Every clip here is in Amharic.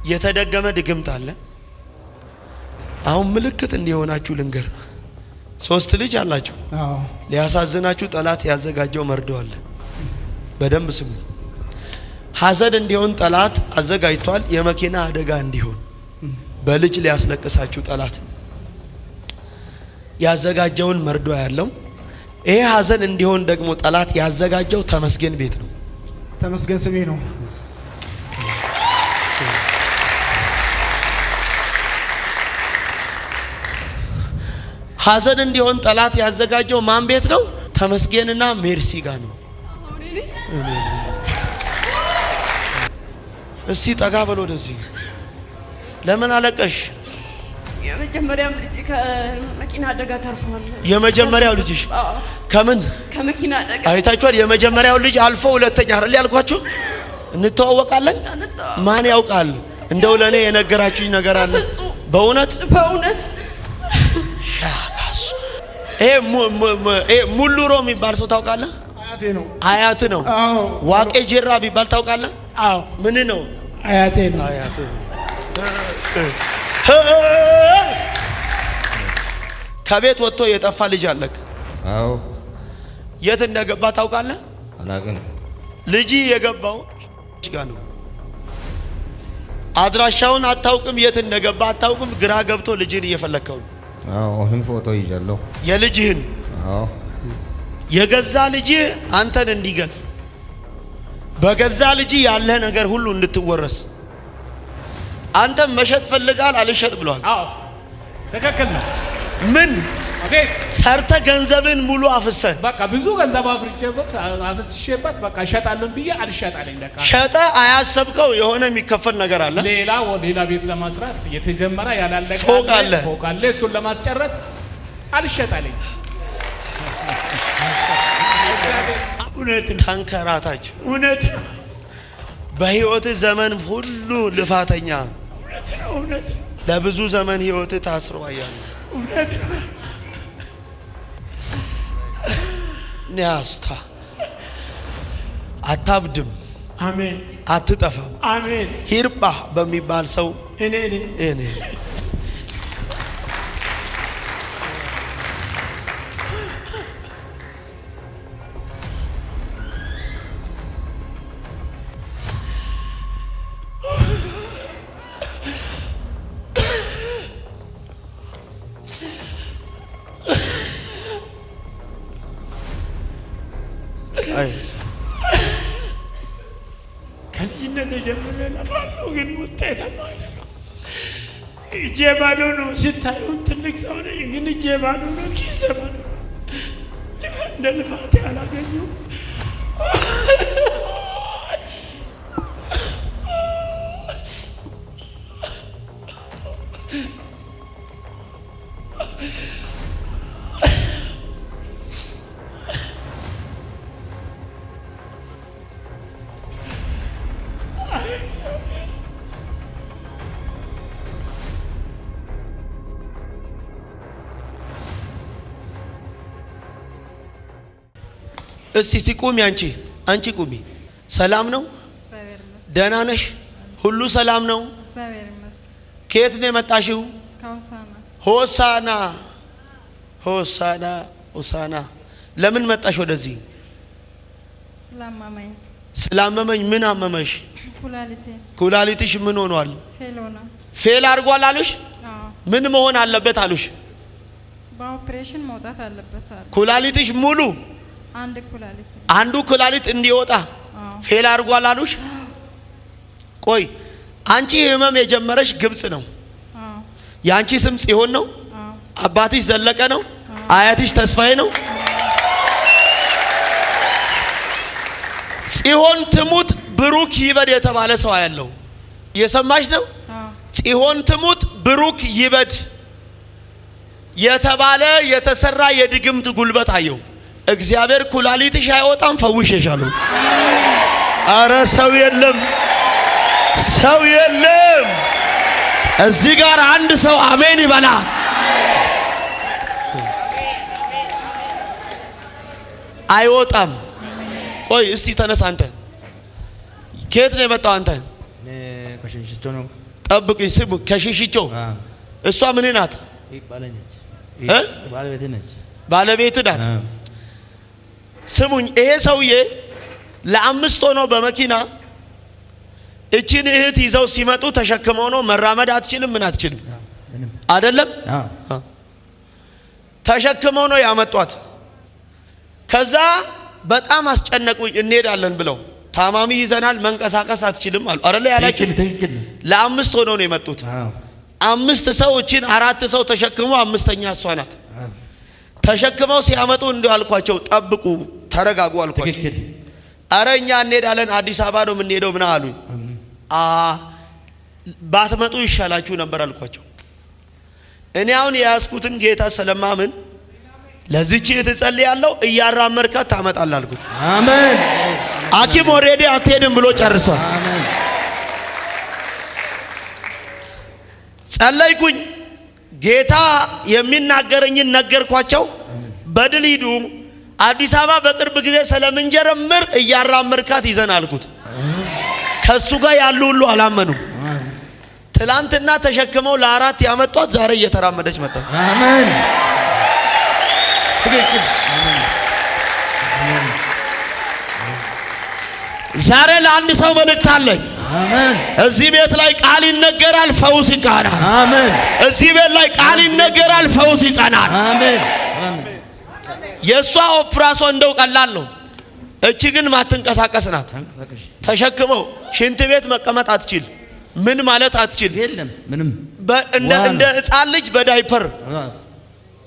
የተደገመ ድግምት አለ። አሁን ምልክት እንዲሆናችሁ ልንገር። 3 ልጅ አላችሁ። ሊያሳዝናችሁ ጠላት ያዘጋጀው መርዶ አለ። በደንብ ስሙ። ሐዘን እንዲሆን ጠላት አዘጋጅቷል። የመኪና አደጋ እንዲሆን በልጅ ሊያስለቅሳችሁ ጠላት ያዘጋጀውን መርዶ ያለው። ይሄ ሐዘን እንዲሆን ደግሞ ጠላት ያዘጋጀው ተመስገን ቤት ነው። ተመስገን ስሜ ነው። ሐዘን እንዲሆን ጠላት ያዘጋጀው ማን ቤት ነው? ተመስገንና ሜርሲ ጋር ነው። እስቲ ጠጋ በል ወደዚህ። ለምን አለቀሽ? የመጀመሪያው ልጅ ከመኪና አደጋ ተርፏል። የመጀመሪያው ልጅሽ ከምን? ከመኪና አደጋ። አይታችኋል? የመጀመሪያው ልጅ አልፎ ሁለተኛ አይደል ያልኳችሁ? እንተዋወቃለን። ማን ያውቃል? እንደው ለኔ የነገራችሁኝ ነገር አለ? በእውነት ሻካስ ይሄ ሙሉሮ የሚባል ሰው ታውቃለህ? አያቴ ነው። አያት ነው። ዋቄ ጀራ ቢባል ታውቃለህ? አዎ። ምን ነው? አያቴ ነው። አያቴ ነው። ከቤት ወጥቶ የጠፋ ልጅ አለክ? አዎ። የት እንደገባ ታውቃለህ? አላውቅም። ልጅ የገባው ጋር ነው። አድራሻውን አታውቅም፣ የት እንደገባ አታውቅም። ግራ ገብቶ ልጅን እየፈለከው ነው። አዎ። አሁን ፎቶ ይዣለሁ። የልጅህን? አዎ። የገዛ ልጅ አንተን እንዲገል በገዛ ልጅ ያለ ነገር ሁሉ እንድትወረስ አንተ መሸጥ ፈልጋል፣ አልሸጥ ብሏል። አዎ ትክክል ነው። ምን አቤት ሰርተ ገንዘብን ሙሉ አፍሰ በቃ ብዙ ገንዘብ አፍስሼበት በቃ እሸጣለሁ ብዬ አልሸጣለኝ። ለካ ሸጠ አያሰብከው የሆነ የሚከፈል ነገር አለ። ሌላ ቤት ለማስራት የተጀመረ ያላለቀ ፎቅ አለ። እሱን ለማስጨረስ አልሸጣለኝ። እውነት ተንከራታች። እውነት በህይወት ዘመን ሁሉ ልፋተኛ። እውነት ለብዙ ዘመን ህይወት ታስሮ አያለ። እውነት ኒያስታ አታብድም። አሜን። አትጠፋም። አሜን። ሂርጳ በሚባል ሰው እኔ ከልጅነት ጀምሮ ለፋለሁ፣ ግን ውጤታማ አይደለም። እጄ ባዶ ነው። ስታዩን ትልቅ ሰው ነኝ፣ ግን እጄ ባዶ ነው። ኪሴ ባዶ ነው። እንደ ልፋቴ አላገኘሁም። እስቲ ሲቁሚ አንቺ ቁሚ። ሰላም ነው? ደህና ነሽ? ሁሉ ሰላም ነው? ከየት ነው የመጣሽው? ሆሳና። ለምን መጣሽ ወደዚህ? ስላመመኝ። ምን አመመሽ? ኩላሊትሽ ምን ሆኗል? ፌል አድርጓል አሉሽ? ምን መሆን አለበት አሉሽ? በኦፕሬሽን መውጣት አለበት አሉ። ኩላሊትሽ ሙሉ አንዱ ኩላሊት እንዲወጣ ፌል አድርጓል አሉሽ? ቆይ አንቺ ህመም የጀመረሽ ግብጽ ነው። ያንቺ ስም ጽዮን ነው። አባትሽ ዘለቀ ነው። አያትሽ ተስፋዬ ነው። ጽዮን ትሙት ብሩክ ይበድ የተባለ ሰው ያለው የሰማሽ ነው። ጽዮን ትሙት ብሩክ ይበድ የተባለ የተሰራ የድግምት ጉልበት አየው። እግዚአብሔር ኩላሊትሽ አይወጣም ፈውሼሻለሁ። አረ ሰው የለም። እዚህ ጋር አንድ ሰው አሜን ይበላ። አይወጣም። ቆይ እስቲ ተነስ። አንተ ከየት ነው የመጣው? አንተ ከሽንሽቶ ነው። ጠብቁኝ ስሙ ከሽሽቾ እሷ ምን ናት? ባለቤት ናት። ስሙኝ ይሄ ሰውዬ ለአምስት ሆኖ በመኪና እቺን እህት ይዘው ሲመጡ ተሸክመው ነው። መራመድ አትችልም ምን አትችልም አይደለም ተሸክመው ነው ያመጧት። ከዛ በጣም አስጨነቁኝ እንሄዳለን ብለው ታማሚ ይዘናል መንቀሳቀስ አትችልም አሉ አይደለ ያላችሁ። ለአምስት ሆኖ ነው የመጡት። አምስት ሰዎችን አራት ሰው ተሸክሞ አምስተኛ እሷ ናት። ተሸክመው ሲያመጡ እንዲህ አልኳቸው ጠብቁ ተረጋጉ አልኳቸው። አረኛ እንሄዳለን አዲስ አበባ ነው የምንሄደው ምን አሉኝ። ባትመጡ ይሻላችሁ ነበር አልኳቸው። እኔ አሁን ያስኩትን ጌታ ስለማምን ለዚህች እትጸልያለሁ እያራመድካት ታመጣለህ አልኩት። አሜን። ሐኪም ኦሬዲ አትሄድም ብሎ ጨርሷል። አሜን። ጸለይኩኝ። ጌታ የሚናገረኝን ነገርኳቸው። በድል ሂዱ አዲስ አበባ በቅርብ ጊዜ ስለምንጀምር እያራመድካት ይዘን አልኩት። ከሱ ጋር ያሉ ሁሉ አላመኑም። ትላንትና ተሸክመው ለአራት ያመጧት ዛሬ እየተራመደች መጣ። አሜን። ዛሬ ለአንድ ሰው መልእክት አለኝ። አሜን። እዚህ ቤት ላይ ቃል ይነገራል፣ ፈውስ ይቃራል። አሜን። እዚህ ቤት ላይ ቃል ይነገራል፣ ፈውስ ይጸናል። አሜን። የሷ ኦፕራሲዮን እንደው ቀላል ነው። እቺ ግን ማትንቀሳቀስ ናት። ተሸክመው ሽንት ቤት መቀመጥ አትችል ምን ማለት አትችል የለም ምንም እንደ ሕፃን ልጅ በዳይፐር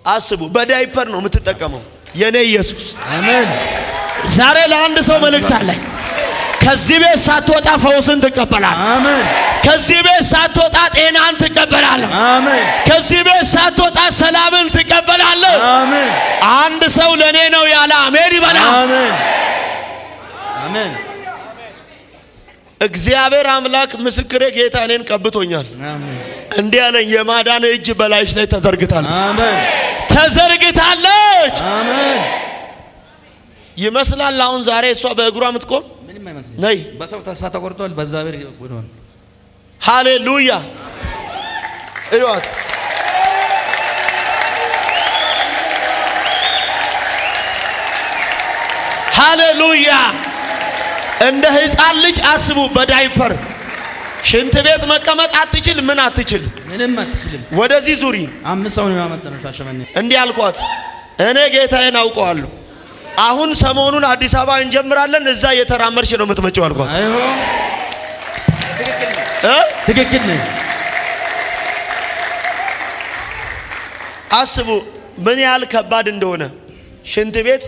አስቡ በዳይፐር ነው የምትጠቀመው። የኔ ኢየሱስ አሜን። ዛሬ ለአንድ ሰው መልእክት አለኝ። ከዚህ ቤት ሳትወጣ ፈውስን ትቀበላለህ። አሜን። ከዚህ ቤት ሳትወጣ ጤናን ትቀበላለህ። አሜን። ከዚህ ቤት ሳትወጣ ሰላምን ትቀበላለህ። አሜን። አንድ ሰው ለኔ ነው ያለ አሜን ይበላ። አሜን። አሜን። እግዚአብሔር አምላክ ምስክሬ ጌታ እኔን ቀብቶኛል። አሜን። እንዲህ አለኝ የማዳን እጅ በላይሽ ላይ ተዘርግታለች። አሜን። ተዘርግታለች። አሜን። ይመስላል አሁን ዛሬ እሷ በእግሯ የምትቆም ምንም አይመስልም። ነይ በሰው ተስፋ ተቆርጧል። በእግዚአብሔር ይሆናል። ሃሌሉያ እዩት። ሃሌሉያ እንደ ሕፃን ልጅ አስቡ በዳይፐር ሽንት ቤት መቀመጥ አትችል ምን አትችል ምንም አትችልም። ወደዚህ ዙሪ አምስት ሰው ነው ያመጣነው ሻሸመኔ እንዲህ አልኳት። እኔ ጌታዬን አውቀዋለሁ። አሁን ሰሞኑን አዲስ አበባ እንጀምራለን እዛ እየተራመድሽ ነው የምትመጪው አልኳት። አይሆ ትክክል ነኝ። አስቡ ምን ያህል ከባድ እንደሆነ ሽንት ቤት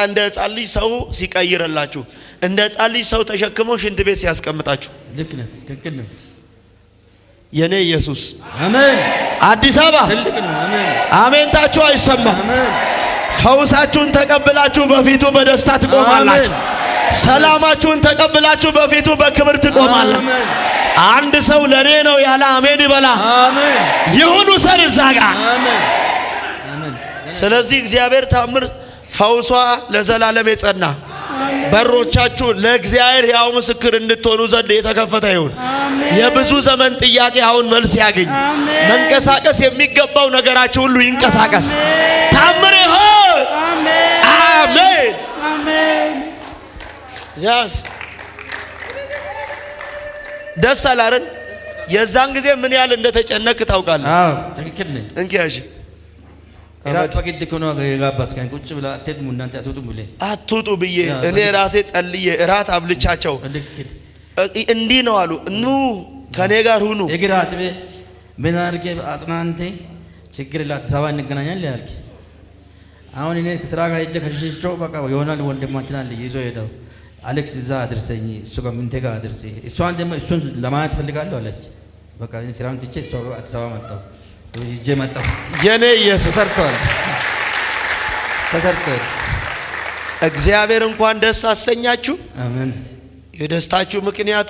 እንደ ሕፃን ልጅ ሰው ሲቀይርላችሁ እንደ ሕፃን ልጅ ሰው ተሸክሞ ሽንት ቤት ሲያስቀምጣችሁ ልክ ነህ። ትክክል ነህ። የኔ ኢየሱስ አሜን። አዲስ አበባ ትልቅ ነው። አሜን። አሜንታችሁ አይሰማም። አሜን። ፈውሳችሁን ተቀብላችሁ በፊቱ በደስታ ትቆማላችሁ። ሰላማችሁን ተቀብላችሁ በፊቱ በክብር ትቆማላችሁ። አንድ ሰው ለኔ ነው ያለ አሜን ይበላ። አሜን። ይሁኑ ሰር ዛጋ አሜን። አሜን። ስለዚህ እግዚአብሔር ታምር ፈውሷ ለዘላለም የጸና በሮቻችሁ ለእግዚአብሔር ያው ምስክር እንድትሆኑ ዘንድ የተከፈተ ይሁን። የብዙ ዘመን ጥያቄ አሁን መልስ ያገኝ። መንቀሳቀስ የሚገባው ነገራችሁ ሁሉ ይንቀሳቀስ። ታምር ይሁን። አሜን አሜን። ያስ ደስ አላረን። የዛን ጊዜ ምን ያህል እንደተጨነቅ ታውቃለህ? አዎ ትክክል ነህ። እንኪያሽ እራት ፈቅድ ከሆነ ጋባስ ካን ቁጭ ብላ አትሄድሙ እናንተ አትወጡ ብለ አትወጡ ብዬ እኔ ራሴ ጸልዬ እራት አብልቻቸው እንዲህ ነው አሉ። ኑ ከኔ ጋር ሁኑ። የግራት ምን አድርጌ አጽናንቴ ችግር አዲስ አበባ እንገናኛለን ያልክ አሁን እኔ ከስራ ጋር እጄ ከሽሽቾ በቃ ይሆናል ወንድማችን አለ ይዞ ሄደው አሌክስ እዛ አድርሰኝ እሱ ጋር ምን ተጋ አድርሰኝ እሷን ደግሞ እሱን ለማየት ፈልጋለሁ አለች። በቃ እኔ ስራውን ትቼ እሷ አዲስ አበባ መጣሁ ይጄ መጣሁ። የኔ ኢየሱስ ተሰርቷል። እግዚአብሔር እንኳን ደስ አሰኛችሁ። አሜን። የደስታችሁ ምክንያት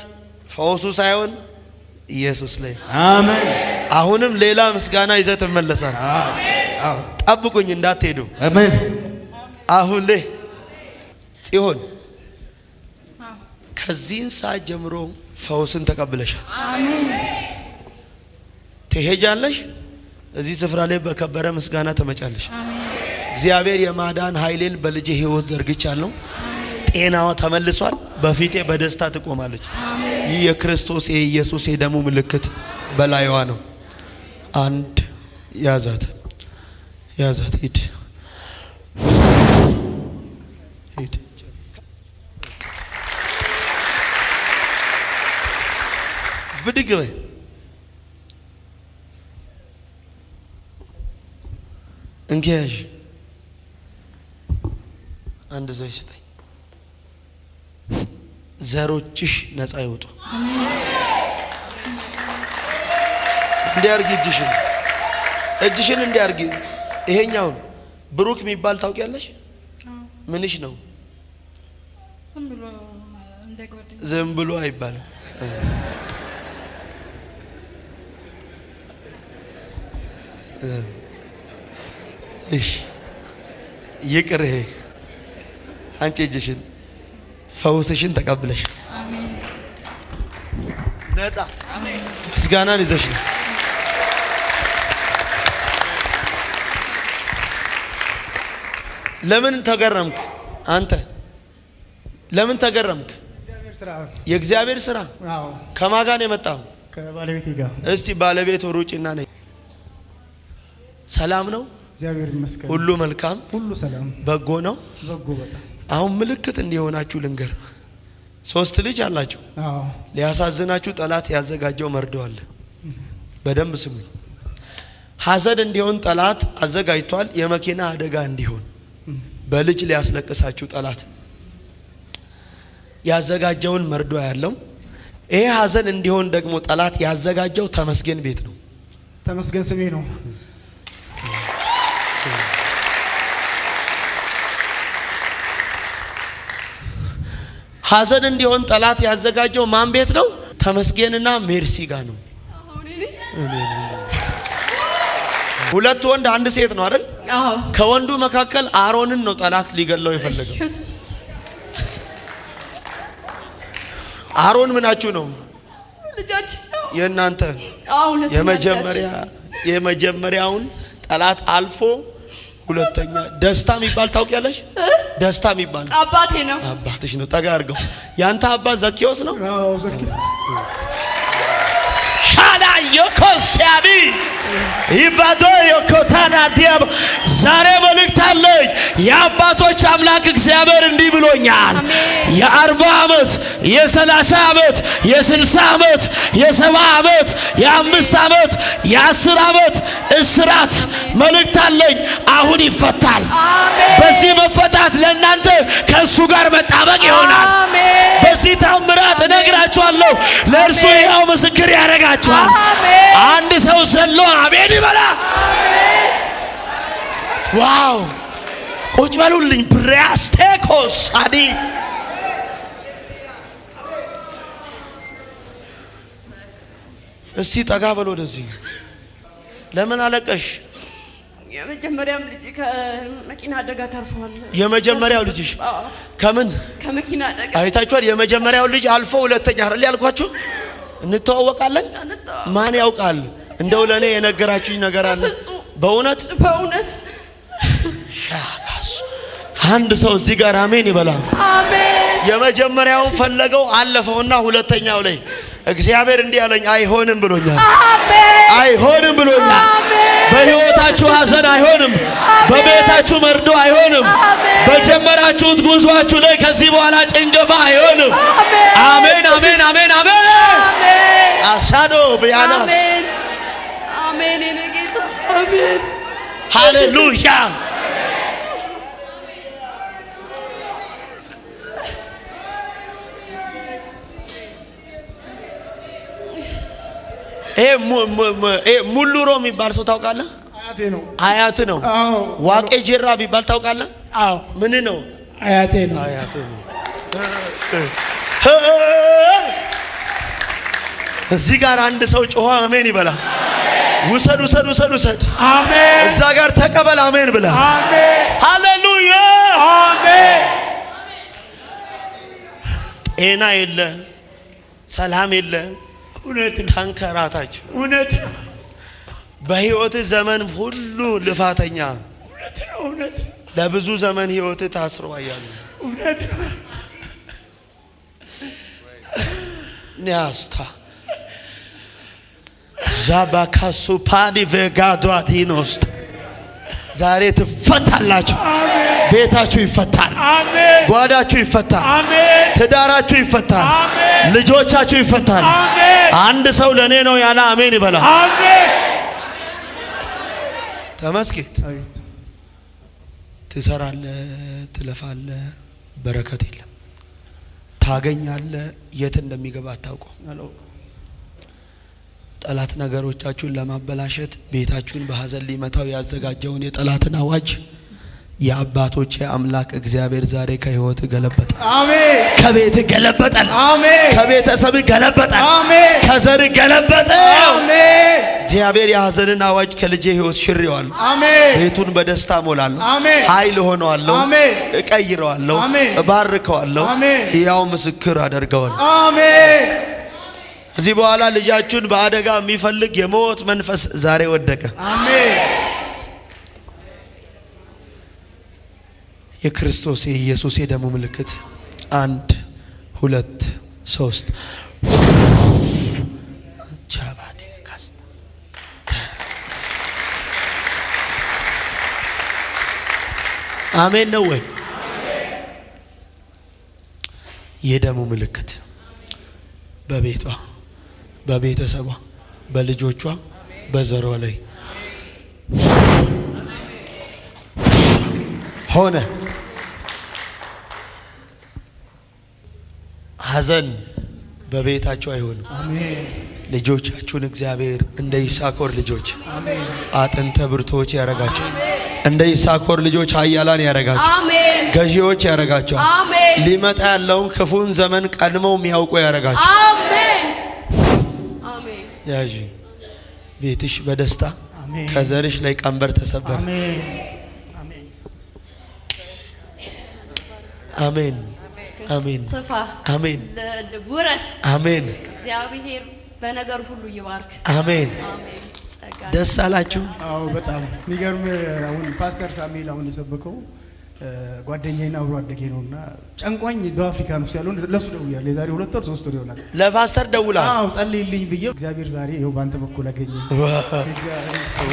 ፈውሱ ሳይሆን ኢየሱስ ላይ አሜን። አሁንም ሌላ ምስጋና ይዘህ ትመለሳለህ። አዎ ጠብቁኝ እንዳትሄዱ። አሜን። አሁን ላይ ጽዮን ከዚህን ሰዓት ጀምሮ ፈውስን ተቀብለሻል። አሜን። ትሄጃለሽ። እዚህ ስፍራ ላይ በከበረ ምስጋና ተመጫለሽ። እግዚአብሔር የማዳን ኃይሌን በልጄ ህይወት ዘርግቻለሁ። ጤናዋ ተመልሷል። በፊቴ በደስታ ትቆማለች። ይህ የክርስቶስ የኢየሱስ የደሙ ምልክት በላይዋ ነው። አንድ ያዛት ሂድ ብድግ በይ። እንኪያዥ አንድ ዘይት ስጠኝ። ዘሮችሽ ነፃ ይወጡ። እንዲያርጊ እጅሽን እንዲያርጊ። ይሄኛውን ብሩክ የሚባል ታውቂያለሽ? ምንሽ ነው? ዝም ብሎ አይባልም። እሺ ይቅር። ይሄ አንቺ እጅሽን ፈውስሽን ተቀብለሽ ነፃ ምስጋናን ይዘሽ ነው። ለምን ተገረምክ አንተ? ለምን ተገረምክ? የእግዚአብሔር ስራ ከማን ጋር ነው የመጣው? ከባለቤቴ ጋር። እስቲ ባለቤት ሩጪና ነይ። ሰላም ነው? እግዚአብሔር ይመስገን። ሁሉ መልካም፣ ሁሉ ሰላም፣ በጎ ነው። በጎ በጣም። አሁን ምልክት እንዲሆናችሁ ልንገር። 3 ልጅ አላችሁ። አዎ። ሊያሳዝናችሁ ጠላት ያዘጋጀው መርዶ አለ። በደንብ ስሙኝ። ሐዘን እንዲሆን ጠላት አዘጋጅቷል። የመኪና አደጋ እንዲሆን በልጅ ሊያስለቅሳችሁ ጠላት ያዘጋጀውን መርዶ ያለው። ይሄ ሐዘን እንዲሆን ደግሞ ጠላት ያዘጋጀው ተመስገን ቤት ነው። ተመስገን ስሜ ነው። ሐዘን እንዲሆን ጠላት ያዘጋጀው ማን ቤት ነው? ተመስገንና ሜርሲ ጋር ነው። ሁለት ወንድ አንድ ሴት ነው አይደል? አዎ። ከወንዱ መካከል አሮንን ነው ጠላት ሊገለው የፈለገው። አሮን ምናችሁ ነው? ልጃችን ነው የእናንተ። የመጀመሪያውን ጠላት አልፎ ሁለተኛ ደስታ የሚባል ታውቂያለሽ? ደስታ የሚባል አባቴ ነው። አባትሽ ነው። ጠጋ አድርገው። ያንተ አባት ዘኪዮስ ነው? አዎ ዘኪዮስ። ሻዳ የኮሲያዲ ይባዶ የኮታና ዲያብ ዛሬ መልእክት አለኝ። የአባቶች አምላክ እግዚአብሔር እንዲህ ብሎኛል። የ40 ዓመት የ30 ዓመት የ60 ዓመት የ70 ዓመት የ5 ዓመት የ10 ዓመት እስራት መልእክት አለኝ። አሁን ይፈታል። በዚህ መፈታት ለእናንተ ከእሱ ጋር መጣበቅ ይሆናል። በዚህ ታምራት እነግራችኋለሁ። ለእርሱ ያው ምስክር ያደርጋችኋል። አንድ ሰው ዘሎ አሜን ይበላ። ዋው! ቁጭ በሉልኝ። ብሪያስቴኮስ አዲ እስቲ ጠጋ በሉ ወደዚህ። ለምን አለቀሽ? የመጀመሪያም ልጅ ከመኪና አደጋ ተርፏል። የመጀመሪያው ልጅሽ ከምን? ከመኪና አደጋ። አይታችኋል? የመጀመሪያው ልጅ አልፎ ሁለተኛ አይደል ያልኳችሁ? እንተዋወቃለን። ማን ያውቃል? እንደው ለኔ የነገራችሁኝ ነገር አለ። በእውነት ሻካስ አንድ ሰው እዚህ ጋር አሜን ይበላ። አሜን። የመጀመሪያውን ፈለገው አለፈውና ሁለተኛው ላይ እግዚአብሔር እንዲህ አለኝ፣ አይሆንም ብሎኛል። አሜን። አይሆንም ብሎኛል። በህይወታችሁ ሐዘን አይሆንም። በቤታችሁ መርዶ አይሆንም። በጀመራችሁት ጉዟችሁ ላይ ከዚህ በኋላ ጭንገፋ አይሆንም። አሜን አሜን አሜን አሜን። አሳዶ ቢያናስ አሜን። የኔ ጌታ አሜን። ሃሌሉያ። ሙሉሮ የሚባል ሰው ታውቃለህ? አያት ነው። ዋቄ ጀራ የሚባል ታውቃለህ? አዎ። ምን ነው? አያቴ ነው። እዚህ ጋር አንድ ሰው ጮኸ አሜን ይበላ። ውሰድ ውሰድ ውሰድ ውሰድ። አሜን። እዛ ጋር ተቀበል አሜን ብላ። አሜን። ሃሌሉያ። አሜን። ጤና የለ፣ ሰላም የለ፣ እውነት ነው። ተንከራታች። እውነት ነው። በህይወት ዘመን ሁሉ ልፋተኛ እውነት ነው፣ እውነት ነው፣ ለብዙ ዘመን ህይወት ታስሮ ያያሉ። እውነት ነው። ኒያስታ ዛባካሱ ፓዲ ቬጋዶ አዲኖስት ዛሬ ትፈታላችሁ። ቤታችሁ ይፈታል። አሜን። ጓዳችሁ ይፈታል። አሜን። ትዳራችሁ ይፈታል። አሜን። ልጆቻችሁ ይፈታል። አሜን። አንድ ሰው ለኔ ነው ያለ አሜን ይበላል። አሜን። ተመስገን። ትሰራለህ፣ ትለፋለህ፣ በረከት የለም። ታገኛለህ፣ የት እንደሚገባ አታውቀው። ጠላት ነገሮቻችሁን ለማበላሸት ቤታችሁን በሐዘን ሊመታው ያዘጋጀውን የጠላትን አዋጅ የአባቶቼ አምላክ እግዚአብሔር ዛሬ ከህይወት ገለበጠ። አሜን። ከቤት ገለበጠ። አሜን። ከቤተሰብ ገለበጠ። አሜን። ከዘር ገለበጠ። አሜን። እግዚአብሔር የሐዘንን አዋጅ ከልጄ ህይወት ሽሬዋለሁ። አሜን። ቤቱን በደስታ ሞላለሁ። አሜን። ኃይል ሆነዋለሁ። አሜን። እቀይረዋለሁ። አሜን። እባርከዋለሁ። አሜን። ሕያው ምስክር አደርገዋለሁ። አሜን። ከዚህ በኋላ ልጃችሁን በአደጋ የሚፈልግ የሞት መንፈስ ዛሬ ወደቀ። አሜን። የክርስቶስ የኢየሱስ የደሙ ምልክት 1 2 3 ቻባዲ ካስታ አሜን ነው ወይ? የደሙ ምልክት በቤቷ፣ በቤተሰቧ፣ በልጆቿ፣ በዘሯ ላይ ሆነ። ሐዘን በቤታቸው አይሆንም። አሜን። ልጆቻችሁን እግዚአብሔር እንደ ይሳኮር ልጆች አጥንተ ብርቶች ያረጋቸው። እንደ ይሳኮር ልጆች ኃያላን ያረጋቸው። አሜን። ገዢዎች ያረጋቸው። አሜን። ሊመጣ ያለውን ክፉን ዘመን ቀድመው የሚያውቁ ያረጋቸው። አሜን። አሜን። ያዢ ቤትሽ በደስታ አሜን። ከዘርሽ ላይ ቀንበር ተሰበረ። አሜን። አሜን። አሜን። ስፋ፣ አሜን። ውረስ። አሜን። እግዚአብሔር በነገር ሁሉ ይባርክ። አሜን። አሜን። ጸጋ ደስ አላችሁ? አዎ በጣም የሚገርም። አሁን ፓስተር ሳሙኤል አሁን የሰበከው ጓደኛዬና አብሮ አደጌ ነውና ጨንቋኝ ደቡብ አፍሪካ ነው ያለው። ለሱ ደውያለሁ። የዛሬ 2 ወር 3 ወር ይሆናል። ለፓስተር ደውላ አዎ ጸልይልኝ ብዬ እግዚአብሔር ዛሬ ይኸው ባንተ በኩል አገኘኝ።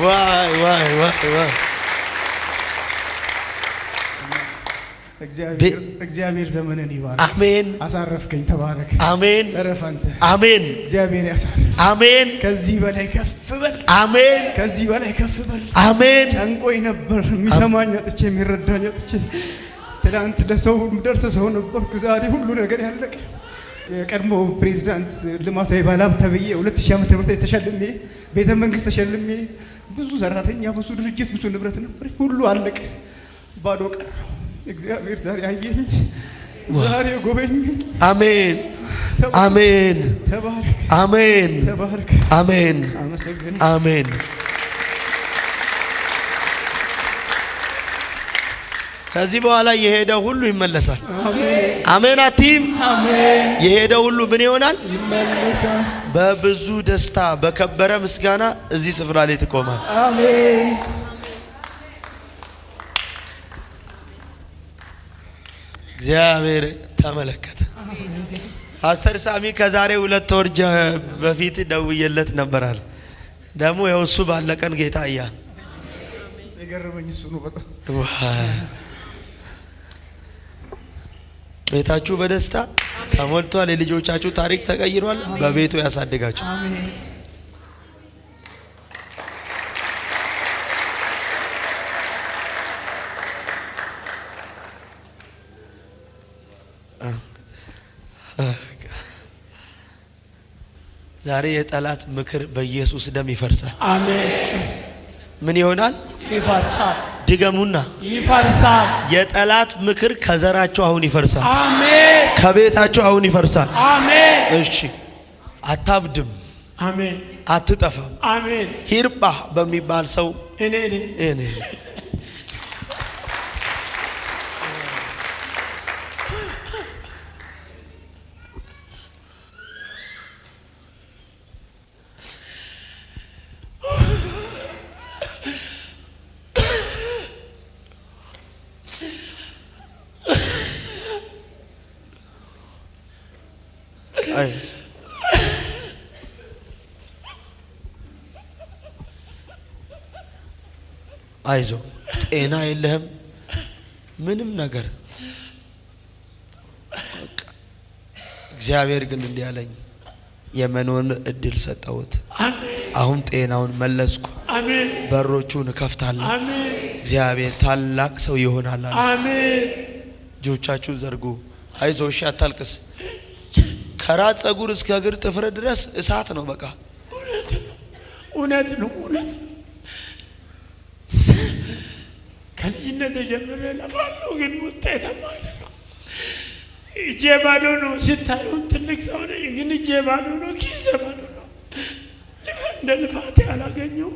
ዋይ ዋይ ዋይ ዋይ እግዚአብሔር ዘመንን ይባርክ። አሜን። አሳረፍከኝ፣ ተባረክ። አሜን። እረፍ አንተ። አሜን። እግዚአብሔር ያሳርፍ። አሜን። ከዚህ በላይ ከፍ በል። አሜን። ከዚህ በላይ ከፍ በል። አሜን። ጨንቆኝ ነበር፣ የሚሰማኝ አጥቼ የሚረዳኝ አጥቼ። ትናንት ለሰው ደርሰ ሰው ነበርኩ፣ ዛሬ ሁሉ ነገር ያለቀ። የቀድሞ ፕሬዝዳንት ልማታዊ ባለሀብት ተብዬ 2000 ዓመተ ምህረት ተሸልሜ ቤተ መንግስት ተሸልሜ ብዙ ሰራተኛ፣ ብዙ ድርጅት፣ ብዙ ንብረት ነበር፣ ሁሉ አለቀ፣ ባዶ ቀረ። እግዚአብሔር ዛሬ አየኝ፣ ዛሬ ጎበኝ። አሜን። አሜን። ተባረክ። አሜን። ተባረክ። አሜን። አመሰግን። አሜን። ከዚህ በኋላ የሄደው ሁሉ ይመለሳል። አሜን። አቲም አሜን። የሄደው ሁሉ ምን ይሆናል? ይመለሳል። በብዙ ደስታ በከበረ ምስጋና እዚህ ስፍራ ላይ ትቆማል። አሜን። እግዚአብሔር ተመለከተ። ፓስተር ሳሚ ከዛሬ 2 ወር በፊት ደውዬለት ነበራል። ደግሞ ያው እሱ ባለቀን ጌታ እያ የገረመኝ እሱ ነው በጣም። ቤታችሁ በደስታ ተሞልቷል። የልጆቻችሁ ታሪክ ተቀይሯል። በቤቱ ያሳድጋችሁ። አሜን። ዛሬ የጠላት ምክር በኢየሱስ ደም ይፈርሳል። አሜን። ምን ይሆናል? ይፈርሳል። ድገሙና ይፈርሳል። የጠላት ምክር ከዘራችሁ አሁን ይፈርሳል። አሜን። ከቤታችሁ አሁን ይፈርሳል። አሜን። እሺ፣ አታብድም። አሜን። አትጠፋም። አሜን። ሂርጳ በሚባል ሰው እኔ አይዞ ጤና የለህም ምንም ነገር እግዚአብሔር ግን እንዲያለኝ የመኖር እድል ሰጠሁት አሁን ጤናውን መለስኩ አሜን በሮቹን እከፍታለሁ አሜን እግዚአብሔር ታላቅ ሰው ይሆናል አሜን እጆቻችሁን ዘርጉ አይዞ እሺ አታልቅስ ከራስ ጸጉር እስከ እግር ጥፍር ድረስ እሳት ነው በቃ እውነት ነው ከልጅነት ጀምሮ ለፋለሁ ግን ውጤታማ አይደለም እጄ ባዶ ነው ሲታዩ ትልቅ ሰው ነኝ ግን እጄ ባዶ ነው ኪሴ ባዶ ነው እንደ ልፋቴ አላገኘው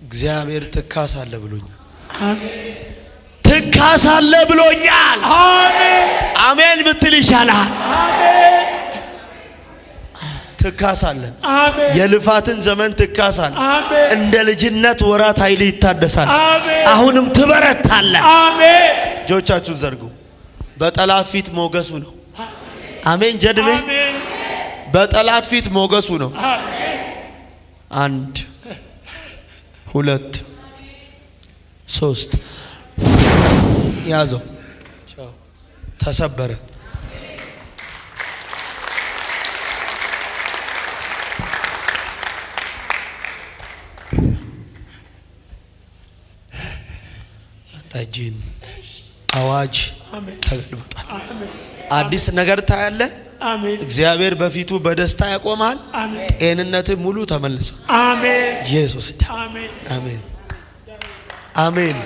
እግዚአብሔር ትካሳለ ብሎኛል አሜን ትካሳለ ብሎኛል አሜን አሜን ብትል ይሻላል አሜን ትካሳለ አሜን የልፋትን ዘመን ትካሳለ አሜን እንደ ልጅነት ወራት ኃይል ይታደሳል አሜን አሁንም ትበረታለ አሜን እጆቻችሁን ዘርጉ በጠላት ፊት ሞገሱ ነው አሜን ጀድሜ አሜን በጠላት ፊት ሞገሱ ነው አሜን አንድ ሁለት ሶስት ያዘው ቻው ተሰበረ አታጂን አዋጅ ተገልብጧል አዲስ ነገር ታያለ አሜን እግዚአብሔር በፊቱ በደስታ ያቆማል አሜን ጤንነት ሙሉ ተመለሰ አሜን ኢየሱስ አሜን አሜን አሜን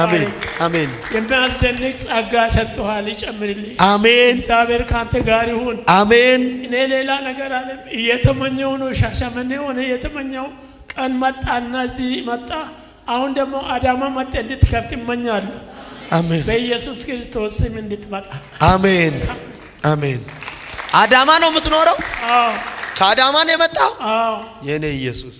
አሜን አሜን የሚያስደንቅ ጸጋ ሰጥቷል ይጨምርልኝ አሜን እግዚአብሔር ካንተ ጋር ይሁን አሜን እኔ ሌላ ነገር አለ እየተመኘው ነው ሻሸመኔ ሆነ የተመኘው ቀን መጣና እዚህ መጣ አሁን ደግሞ አዳማ መጣ እንድትከፍት እመኛለሁ አሜን በኢየሱስ ክርስቶስ ስም እንድትመጣ አሜን አሜን አዳማ ነው የምትኖረው አዎ ከአዳማ ነው የመጣው አዎ የኔ ኢየሱስ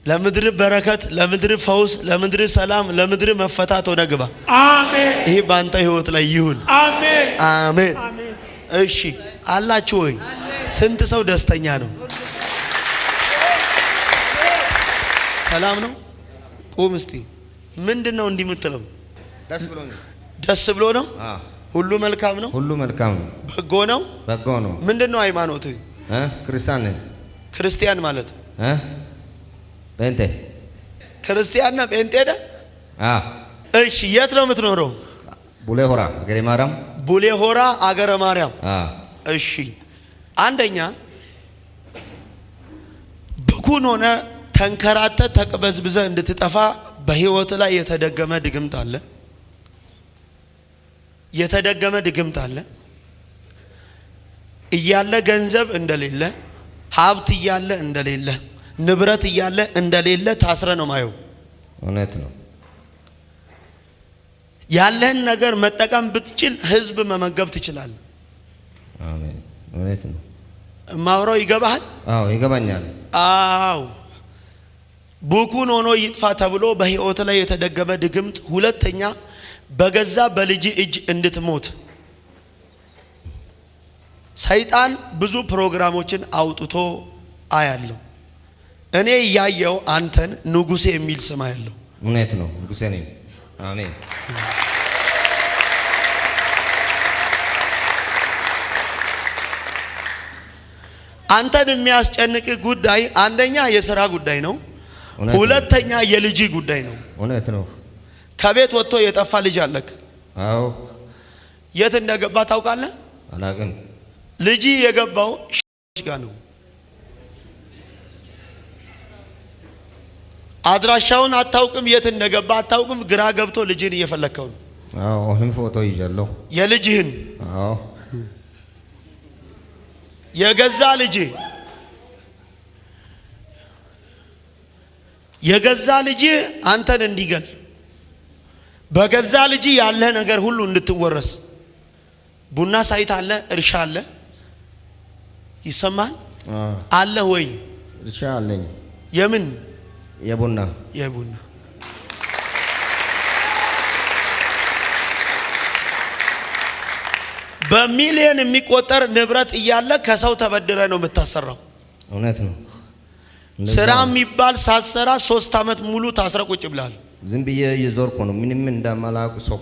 ለምድር በረከት ለምድር ፈውስ ለምድር ሰላም ለምድር መፈታት ሆነ ግባ አሜን ይሄ ባንተ ህይወት ላይ ይሁን አሜን አሜን አሜን እሺ አላችሁ ወይ ስንት ሰው ደስተኛ ነው ሰላም ነው ቁም እስቲ ምንድነው እንዲህ የምትለው ደስ ብሎ ነው ሁሉ መልካም ነው ሁሉ መልካም ነው በጎ ነው ምንድነው ሃይማኖት ክርስቲያን ማለት ጴንጤ ክርስቲያንና ጴንጤ ደ እሺ የት ነው የምትኖረው ቡሌ ሆራ አገረ ማርያም እሺ አንደኛ ብኩን ሆነ ተንከራተ ተቅበዝብዘ እንድትጠፋ በህይወት ላይ የተደገመ ድግምት አለ እያለ ገንዘብ እንደሌለ ሀብት እያለ እንደሌለ ንብረት እያለ እንደሌለ ታስረ ነው ማየው እውነት ነው ያለህን ነገር መጠቀም ብትችል ህዝብ መመገብ ትችላለህ አሜን እውነት ነው ማውራው ይገባሃል አዎ ይገባኛል አዎ ቡኩን ሆኖ ይጥፋ ተብሎ በህይወት ላይ የተደገመ ድግምት ሁለተኛ በገዛ በልጅ እጅ እንድትሞት ሰይጣን ብዙ ፕሮግራሞችን አውጥቶ አያለው እኔ ያየው አንተን ንጉሴ የሚል ስም አያለው እውነት ነው ንጉሴ ነኝ አሜን አንተን የሚያስጨንቅ ጉዳይ አንደኛ የሥራ ጉዳይ ነው ሁለተኛ የልጅ ጉዳይ ነው እውነት ነው ከቤት ወጥቶ የጠፋ ልጅ አለክ አዎ የት እንደገባ ታውቃለህ አላቅም ልጅ የገባው ጋር ነው አድራሻውን አታውቅም የት እንደገባ አታውቅም ግራ ገብቶ ልጅን እየፈለከው ነው አዎ አሁን ፎቶ ይዣለሁ የልጅህን አዎ የገዛ ልጅ አንተን እንዲገል በገዛ ልጅ ያለ ነገር ሁሉ እንድትወረስ ቡና ሳይት አለ እርሻ አለ ይሰማል አለ ወይ እርሻ አለኝ የምን የቡና በሚሊዮን የሚቆጠር ንብረት እያለ ከሰው ተበድረ ነው የምታሰራው እውነት ነው ስራ የሚባል ሳሰራ 3 አመት ሙሉ ታስረ ቁጭ ብላል ዝም ብዬ እየዞርኩ ነው ምንም እንደማላውቅ ሰው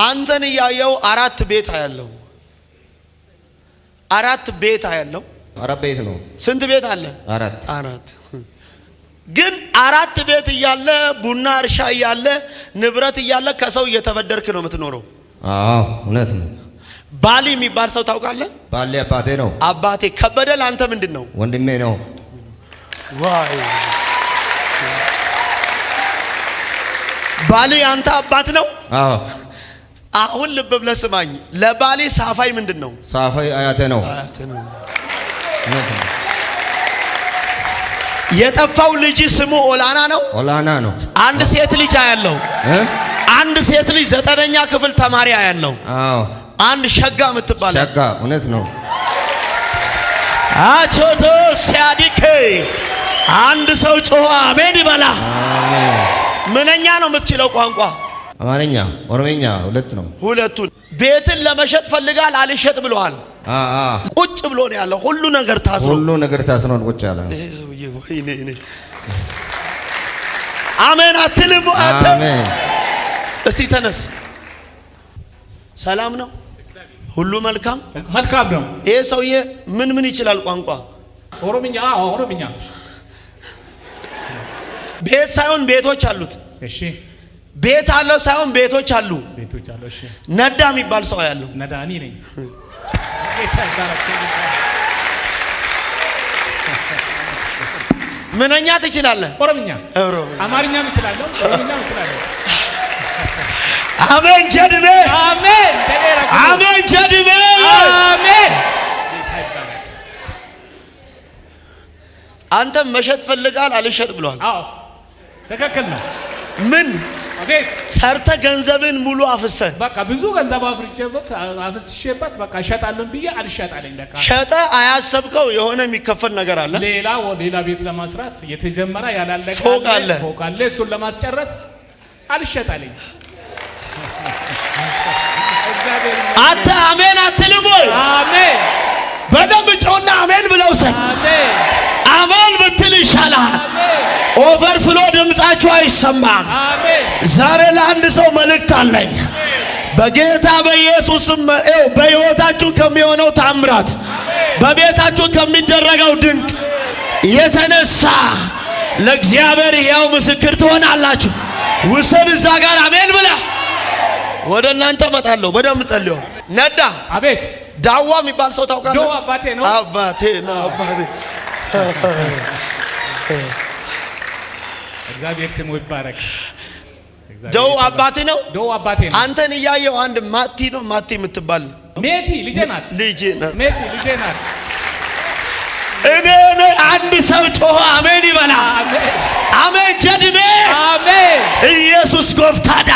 አንተን ያየው 4 ቤት አያለው 4 ቤት አያለው 4 ቤት ነው ስንት ቤት አለ 4 ግን 4 ቤት እያለ ቡና እርሻ እያለ ንብረት እያለ ከሰው እየተበደርክ ነው የምትኖረው አዎ እውነት ነው ባሊ የሚባል ሰው ታውቃለህ ባሊ አባቴ ነው አባቴ ከበደ አንተ ምንድነው ወንድሜ ነው ዋይ ባሊ አንተ አባት ነው አዎ አሁን ልብ ብለህ ስማኝ ለባሊ ሳፋይ ምንድነው ሳፋይ አያቴ ነው የጠፋው ልጅ ስሙ ኦላና ነው አንድ ሴት ልጅ አያለው አንድ ሴት ልጅ 9ኛ ክፍል ተማሪ አያለው አዎ አንድ ሸጋ የምትባል ሸጋ እውነት ነው አቾቶ ሲያዲከ አንድ ሰው ጮኸ አሜን ይበላ አሜን ምንኛ ነው የምትችለው ቋንቋ አማርኛ ኦሮምኛ ሁለቱን ቤትን ለመሸጥ ፈልጋል አልሸጥ ብለዋል ቁጭ ብሎ ነው ያለው ሁሉ ነገር ታስሮ ቁጭ ያለ አሜን አትልም አሜን እስቲ ተነስ ሰላም ነው ሁሉ መልካም ነው ይሄ ሰውዬ ምን ይችላል ቋንቋ ኦሮምኛ ቤት ሳይሆን ቤቶች አሉት እሺ ቤት አለው ሳይሆን ቤቶች አሉ እሺ ነዳ የሚባል ሰው ያለው ነዳኒ ነኝ ምንኛ ትችላለህ ኦሮምኛ አማርኛም እችላለሁ ኦሮምኛም እችላለሁ አሜን ጀድሜ አሜን አንተ መሸጥ ፈልጋል አልሸጥ ብሏል አዎ ተከክል ነው ምን አቤት ሰርተ ገንዘብን ሙሉ አፍሰ በቃ ብዙ ገንዘብ አፍስሼበት በቃ እሸጣለሁ ብዬ አልሸጣለኝ ለካ ሸጠ አያሰብከው የሆነ የሚከፈል ነገር አለ ሌላ ቤት ለማስራት የተጀመረ ያላለቀ ፎቅ አለ እሱን ለማስጨረስ አልሸጣለኝ አታ አሜን አትልም ወይ አሜን በደንብ ጮና አሜን ብለው ሰን አሜን ብትል ይሻላል ኦቨር ፍሎ ድምጻችሁ አይሰማም ዛሬ ለአንድ ሰው መልእክት አለኝ በጌታ በኢየሱስም በሕይወታችሁ ከሚሆነው ታምራት በቤታችሁ ከሚደረገው ድንቅ የተነሳ ለእግዚአብሔር ሕያው ምስክር ትሆናላችሁ ውሰድ እዛ ጋር አሜን ብላ ወደ እናንተ መጣለሁ በደንብ ጸልዩ ነዳ አቤት ዳዋ የሚባል ሰው ታውቃለህ ዳዋ አባቴ ነው እግዚአብሔር ስሙ ይባረክ ዳዋ አባቴ ነው አንተን ያየው አንድ ማቲ የምትባል ሜቲ ልጄ ናት እኔ አንድ ሰው ጮኸ አሜን ይበላ አሜን ጀድሜ ኢየሱስ ጎፍታዳ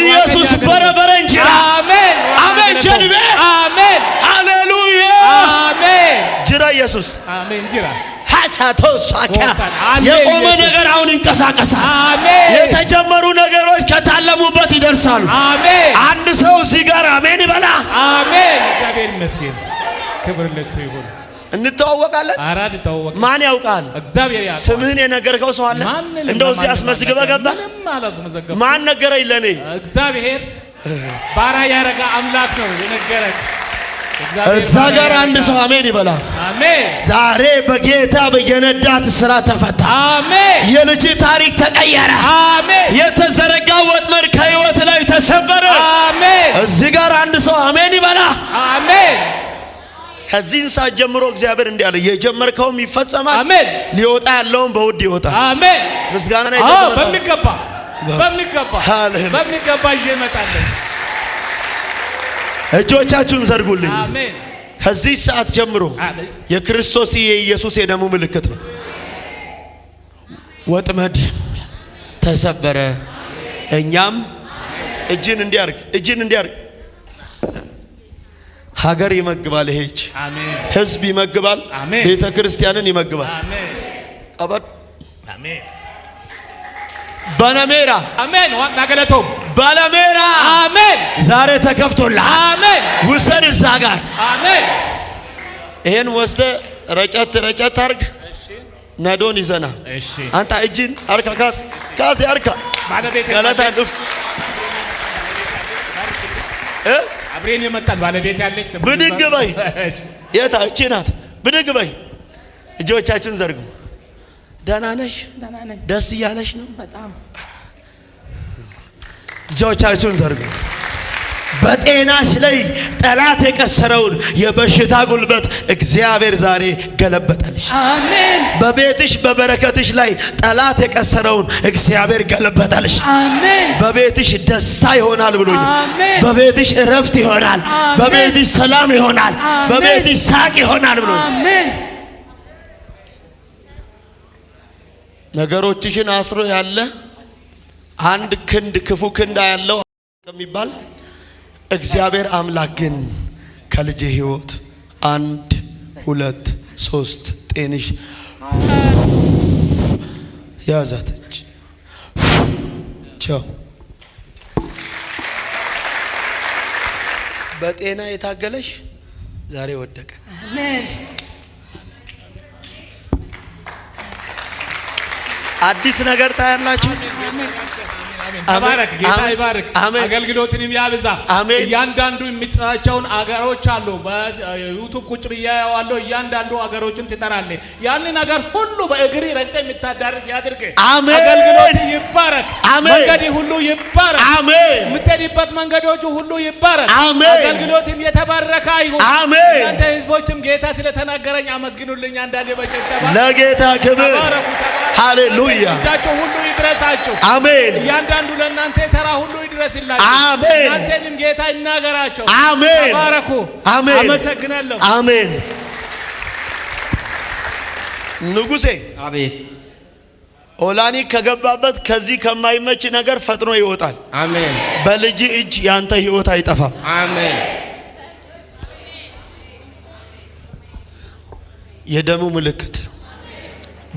ኢየሱስ በረበረ እንጀራ አሜን ጀድሜ ሃሌሉያ ጅራ ኢየሱስ ጅራ ሳኪያ የቆመ ነገር አሁን ይንቀሳቀሳል የተጀመሩ ነገሮች ከታለሙበት ይደርሳሉ አንድ ሰው እዚህ ጋር አሜን ይበላ እግዚአብሔር ይመስገን ክብር ለሱ ይሁን እንተዋወቃለን ማን ያውቃል እግዚአብሔር ያውቃል ስምህን የነገርከው ሰው አለ እንደው እዚህ አስመዝግበህ ገባህ ማን ነገረኝ ለኔ እግዚአብሔር ባራ ያረጋ አምላክ ነው የነገረኝ እዛ ጋር አንድ ሰው አሜን ይበላ አሜን ዛሬ በጌታ በየነዳት ስራ ተፈታ አሜን የልጅ ታሪክ ተቀየረ አሜን የተዘረጋ ወጥመድ ከህይወት ላይ ተሰበረ አሜን እዚህ ጋር አንድ ሰው አሜን ይበላ አሜን ከዚህ ሰዓት ጀምሮ እግዚአብሔር እንዲያለ የጀመርከውም ይፈጸማል አሜን ሊወጣ ያለውም በውድ ይወጣል አሜን ምስጋና ነው ይሰጣል በሚገባ ይመጣል እጆቻችሁን ዘርጉልኝ አሜን ከዚህ ሰዓት ጀምሮ የክርስቶስ የኢየሱስ የደሙ ምልክት ነው ወጥመድ ተሰበረ እኛም እጅን እንዲያርግ ሀገር ይመግባል። ይሄ እጅ አሜን። ህዝብ ይመግባል። ቤተ ክርስቲያንን ይመግባል። አሜን ቀበድ አሜን ባለሜራ አሜን ዋና ገለቶም ባለሜራ አሜን ዛሬ ተከፍቶልሃል። አሜን ውሰድ እዛ ጋር አሜን። ይሄን ወስደ ረጨት አርግ። ነዶን ይዘና እሺ አንተ እጅን አርካ ካስ ያርካ ባለቤት ገለታ ድፍ አብሬን የመጣን ባለቤት ያለች ብድግ በይ። የታ እቺ ናት። ብድግ በይ። እጆቻችሁን ዘርጉ። ደህና ነሽ? ደስ እያለሽ ነው? በጣም እጆቻችሁን ዘርጉ። በጤናሽ ላይ ጠላት የቀሰረውን የበሽታ ጉልበት እግዚአብሔር ዛሬ ገለበጠልሽ። አሜን። በቤትሽ በበረከትሽ ላይ ጠላት የቀሰረውን እግዚአብሔር ገለበጠልሽ። አሜን። በቤትሽ ደስታ ይሆናል ብሎኛል። አሜን። በቤትሽ እረፍት ይሆናል። በቤትሽ ሰላም ይሆናል። በቤትሽ ሳቅ ይሆናል ብሎኛል። አሜን። ነገሮችሽን አስሮ ያለ አንድ ክንድ ክፉ ክንድ ያለው የሚባል እግዚአብሔር አምላክ ግን ከልጅ ህይወት 1 2 3 ጤንሽ ያዛተች ቻው በጤና የታገለሽ ዛሬ ወደቀ። አሜን። አዲስ ነገር ታያላችሁ። ተባረክ። ጌታ ይባርክ። አገልግሎትንም ያብዛ። እያንዳንዱ የሚጠራቸውን አገሮች አሉ። በዩቲዩብ ቁጭ ብያዋለሁ። እያንዳንዱ አገሮችን ትጠራለህ። ያንን አገር ሁሉ በእግሪ ረግጠህ የምታዳርስ ያድርግ። አገልግሎት ይባረክ። መንገድ ሁሉ ይባረክ። የምትሄድበት መንገዶቹ ሁሉ ይባረክ። አገልግሎትም የተባረከ ይሁን። እናንተ ህዝቦችም ጌታ ስለተናገረኝ አመስግኑልኝ። አንዳንዴ በጭብጨባ ለጌታ ክብር ሃሌሉያ። እጃቸው ሁሉ ይድረሳቸው። አሜን። እያንዳንዱ ለእናንተ ተራ ሁሉ ይድረስላችሁ። አሜን። እናንተንም ጌታ ይናገራቸው። አሜን። ተባረኩ። አሜን። አመሰግናለሁ። አሜን። ንጉሴ አቤት። ኦላኒ ከገባበት ከዚህ ከማይመች ነገር ፈጥኖ ይወጣል። አሜን። በልጅ እጅ ያንተ ህይወት አይጠፋም። አሜን። የደሙ ምልክት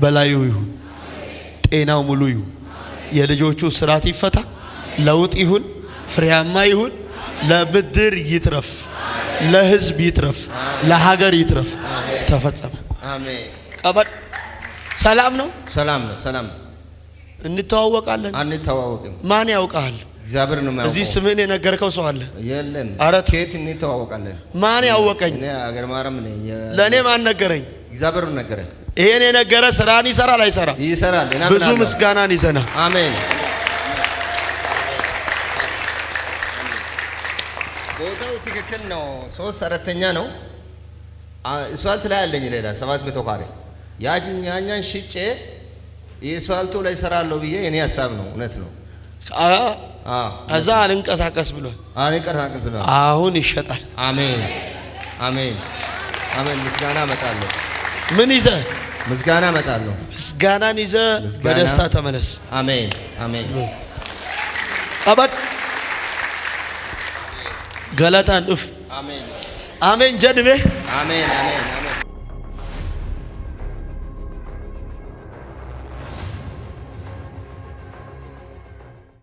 በላዩ ይሁን። ጤናው ሙሉ ይሁን። የልጆቹ ስራት ይፈታ። ለውጥ ይሁን። ፍሬያማ ይሁን። ለምድር ይትረፍ። ለህዝብ ይትረፍ። ለሀገር ይትረፍ። ተፈጸመ። አሜን። ቀበል ሰላም ነው። ሰላም ነው። ሰላም ነው። እንተዋወቃለን? አንተዋወቅም። ማን ያውቃል? እግዚአብሔር ነው የሚያውቀው። እዚህ ስምህን የነገርከው ሰው አለ? የለም። አረት ከየት እንተዋወቃለን? ማን ያወቀኝ? እኔ አገር ማረም ነኝ። ለኔ ማን ነገረኝ? እግዚአብሔር ነው ነገረኝ። ይሄን የነገረ ስራን ይሰራል አይሰራ? ይሰራል። ብዙ ምስጋናን ይዘና። አሜን። ቦታው ትክክል ነው። 3/4ኛ ነው። አስፋልት ላይ አለኝ ሌላ 700 ካሬ ያኛን ሽጬ የአስፋልቱ ላይ ሰራለሁ ብዬ እኔ ሐሳብ ነው። እውነት ነው። እዛ አንንቀሳቀስ ብሏል። አንንቀሳቀስ ብሏል። አሁን ይሸጣል። አሜን። አሜን። አሜን። ምስጋና እመጣለሁ። ምን ይዘህ? ምስጋና እመጣለሁ። ምስጋናን ይዘህ በደስታ ተመለስ። አሜን። አሜን። አባድ ገለታን እፍ አሜን። አሜን። ጀድቤ አሜን። አሜን።